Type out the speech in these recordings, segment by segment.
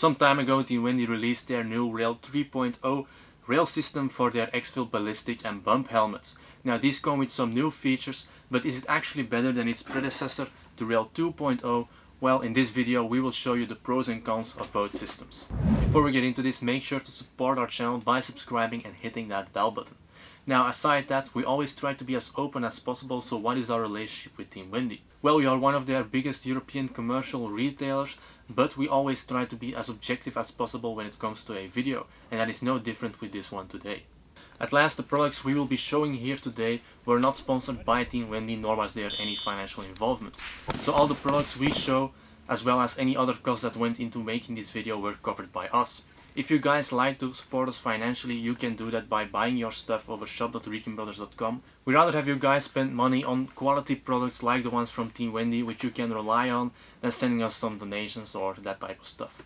Some time ago Team Wendy released their new Rail 3.0 rail system for their exfil ballistic and bump helmets. Now these come with some new features, but is it actually better than its predecessor, the Rail 2.0? Well, in this video we will show you the pros and cons of both systems. Before we get into this, make sure to support our channel by subscribing and hitting that bell button. Now aside that, we always try to be as open as possible, so what is our relationship with Team Wendy? Well, we are one of their biggest European commercial retailers, but we always try to be as objective as possible when it comes to a video, and that is no different with this one today. At last, the products we will be showing here today were not sponsored by Team Wendy, nor was there any financial involvement. So all the products we show, as well as any other costs that went into making this video, were covered by us. If you guys like to support us financially, you can do that by buying your stuff over shop.ReconBrothers.com. We rather have you guys spend money on quality products like the ones from Team Wendy, which you can rely on, than sending us some donations or that type of stuff.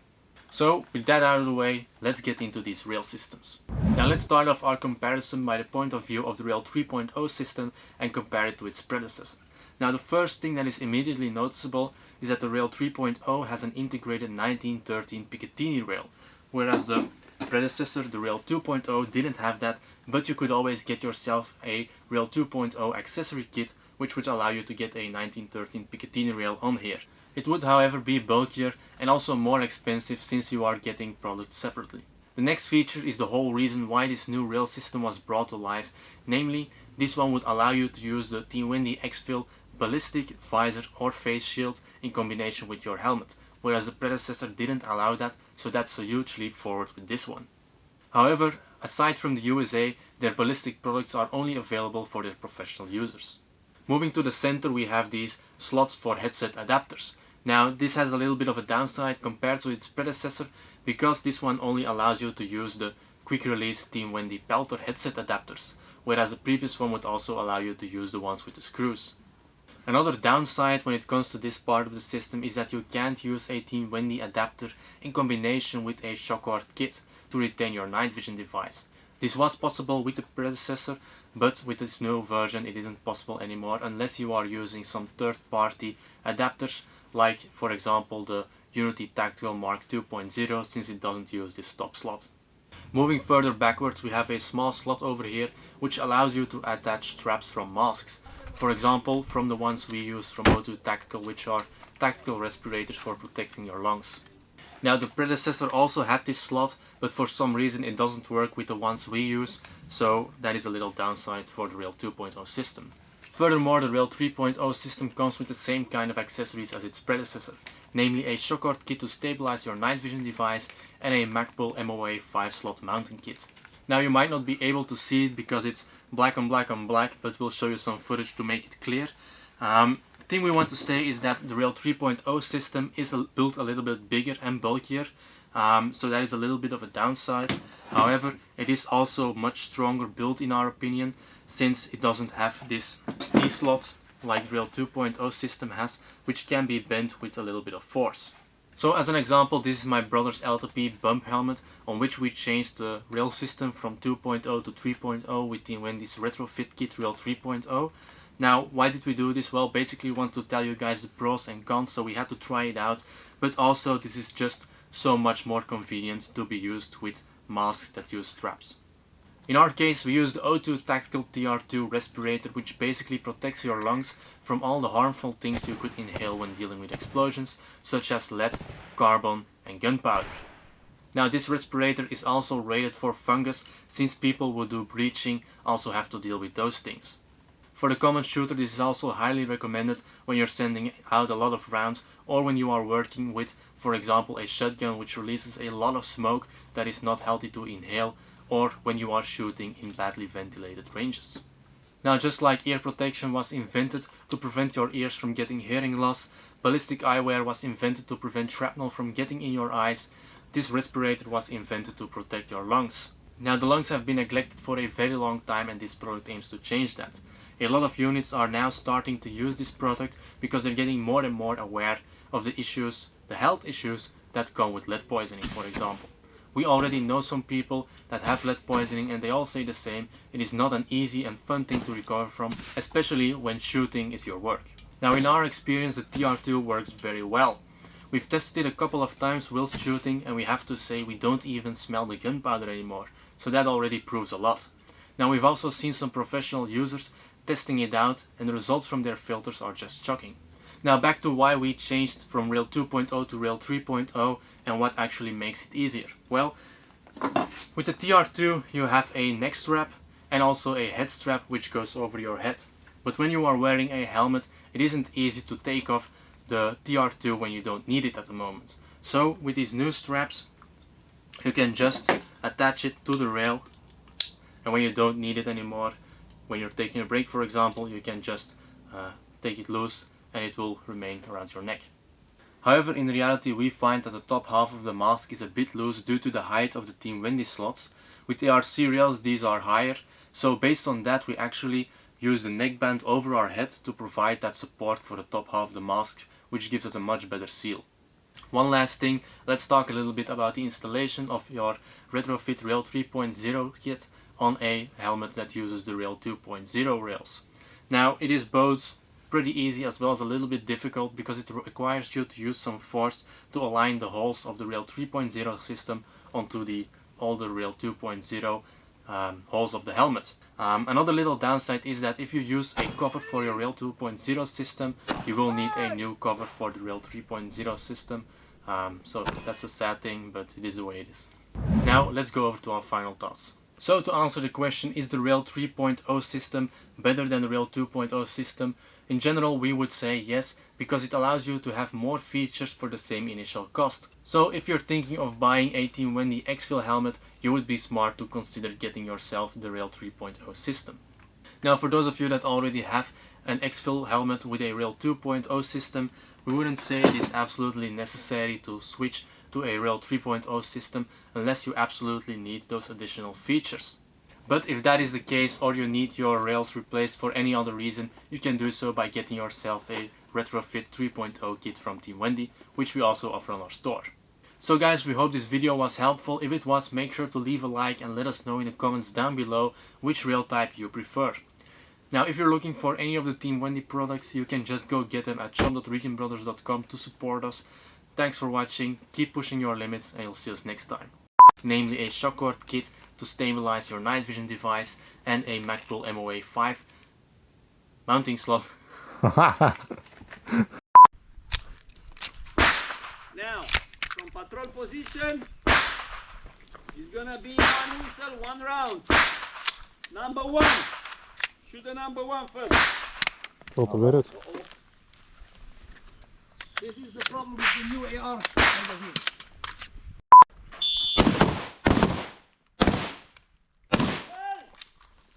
So, with that out of the way, let's get into these rail systems. Now let's start off our comparison by the point of view of the Rail 3.0 system and compare it to its predecessor. Now the first thing that is immediately noticeable is that the Rail 3.0 has an integrated 1913 Picatinny rail, whereas the predecessor, the Rail 2.0, didn't have that, but you could always get yourself a Rail 2.0 accessory kit, which would allow you to get a 1913 Picatinny rail on here. It would however be bulkier and also more expensive since you are getting products separately. The next feature is the whole reason why this new rail system was brought to life, namely this one would allow you to use the Team Wendy exfil ballistic, visor or face shield in combination with your helmet, whereas the predecessor didn't allow that, so that's a huge leap forward with this one. However, aside from the USA, their ballistic products are only available for their professional users. Moving to the center, we have these slots for headset adapters. Now this has a little bit of a downside compared to its predecessor, because this one only allows you to use the quick release Team Wendy Peltor headset adapters, whereas the previous one would also allow you to use the ones with the screws. Another downside when it comes to this part of the system is that you can't use a Team Wendy adapter in combination with a shockward kit to retain your night vision device. This was possible with the predecessor, but with this new version it isn't possible anymore unless you are using some third-party adapters, like for example the Unity Tactical Mark 2.0, since it doesn't use this top slot. Moving further backwards, we have a small slot over here which allows you to attach straps from masks. For example, from the ones we use from O2 Tactical, which are tactical respirators for protecting your lungs. Now the predecessor also had this slot, but for some reason it doesn't work with the ones we use, so that is a little downside for the Rail 2.0 system. Furthermore, the Rail 3.0 system comes with the same kind of accessories as its predecessor, namely a shockward kit to stabilize your night vision device and a Magpul MOA 5-slot mounting kit. Now you might not be able to see it because it's black on black on black, but we'll show you some footage to make it clear. The thing we want to say is that the Rail 3.0 system is built a little bit bigger and bulkier, so that is a little bit of a downside. However, it is also much stronger built in our opinion, since it doesn't have this E-slot like the Rail 2.0 system has, which can be bent with a little bit of force. So as an example, this is my brother's LTP bump helmet, on which we changed the rail system from 2.0 to 3.0 with Team Wendy's retrofit kit Rail 3.0. Now, why did we do this? Well, basically we want to tell you guys the pros and cons, so we had to try it out, but also this is just so much more convenient to be used with masks that use straps. In our case, we used the O2 Tactical TR2 respirator, which basically protects your lungs from all the harmful things you could inhale when dealing with explosions, such as lead, carbon and gunpowder. Now this respirator is also rated for fungus, since people who do breaching also have to deal with those things. For the common shooter, this is also highly recommended when you're sending out a lot of rounds, or when you are working with, for example, a shotgun which releases a lot of smoke that is not healthy to inhale, or when you are shooting in badly ventilated ranges. Now, just like ear protection was invented to prevent your ears from getting hearing loss, ballistic eyewear was invented to prevent shrapnel from getting in your eyes, this respirator was invented to protect your lungs. Now the lungs have been neglected for a very long time, and this product aims to change that. A lot of units are now starting to use this product because they're getting more and more aware of the issues, the health issues that come with lead poisoning, for example. We already know some people that have lead poisoning, and they all say the same: it is not an easy and fun thing to recover from, especially when shooting is your work. Now in our experience, the TR2 works very well. We've tested it a couple of times whilst shooting, and we have to say we don't even smell the gunpowder anymore, so that already proves a lot. Now we've also seen some professional users testing it out, and the results from their filters are just shocking. Now back to why we changed from Rail 2.0 to Rail 3.0 and what actually makes it easier. Well, with the TR2 you have a neck strap and also a head strap which goes over your head. But when you are wearing a helmet, it isn't easy to take off the TR2 when you don't need it at the moment. So with these new straps you can just attach it to the rail, and when you don't need it anymore, when you're taking a break for example, you can just take it loose and it will remain around your neck. However, in reality we find that the top half of the mask is a bit loose due to the height of the Team Wendy slots. With the RC rails these are higher, so based on that we actually use the neckband over our head to provide that support for the top half of the mask, which gives us a much better seal. One last thing, let's talk a little bit about the installation of your retrofit Rail 3.0 kit on a helmet that uses the Rail 2.0 rails. Now it is both pretty easy as well as a little bit difficult because it requires you to use some force to align the holes of the Rail 3.0 system onto the older Rail 2.0 holes of the helmet. Another little downside is that if you use a cover for your Rail 2.0 system, you will need a new cover for the Rail 3.0 system. So that's a sad thing, but it is the way it is. Now let's go over to our final thoughts. So to answer the question, is the Rail 3.0 system better than the Rail 2.0 system? In general we would say yes, because it allows you to have more features for the same initial cost. So if you're thinking of buying a Team Wendy exfil helmet, you would be smart to consider getting yourself the Rail 3.0 system. Now for those of you that already have an exfil helmet with a Rail 2.0 system, we wouldn't say it is absolutely necessary to switch to a Rail 3.0 system unless you absolutely need those additional features. But if that is the case, or you need your rails replaced for any other reason, you can do so by getting yourself a retrofit 3.0 kit from Team Wendy, which we also offer on our store. So guys, we hope this video was helpful. If it was, make sure to leave a like and let us know in the comments down below which rail type you prefer. Now if you're looking for any of the Team Wendy products, you can just go get them at shop.ReconBrothers.com to support us. Thanks for watching, keep pushing your limits, and you'll see us next time. Namely a shock cord kit to stabilize your night vision device and a MacBook MOA 5 mounting slot. Now, from patrol position, it's gonna be one whistle, one round. Number one. Shoot the number one first. This is the problem with the new AR over here.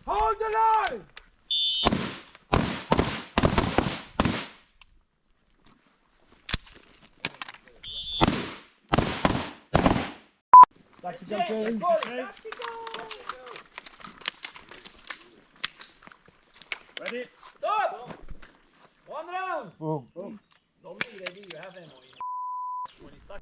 Hold the line! Tactical change. Ready? Stop! One round! Oh. Don't be ready, you have ammo. When it's stuck.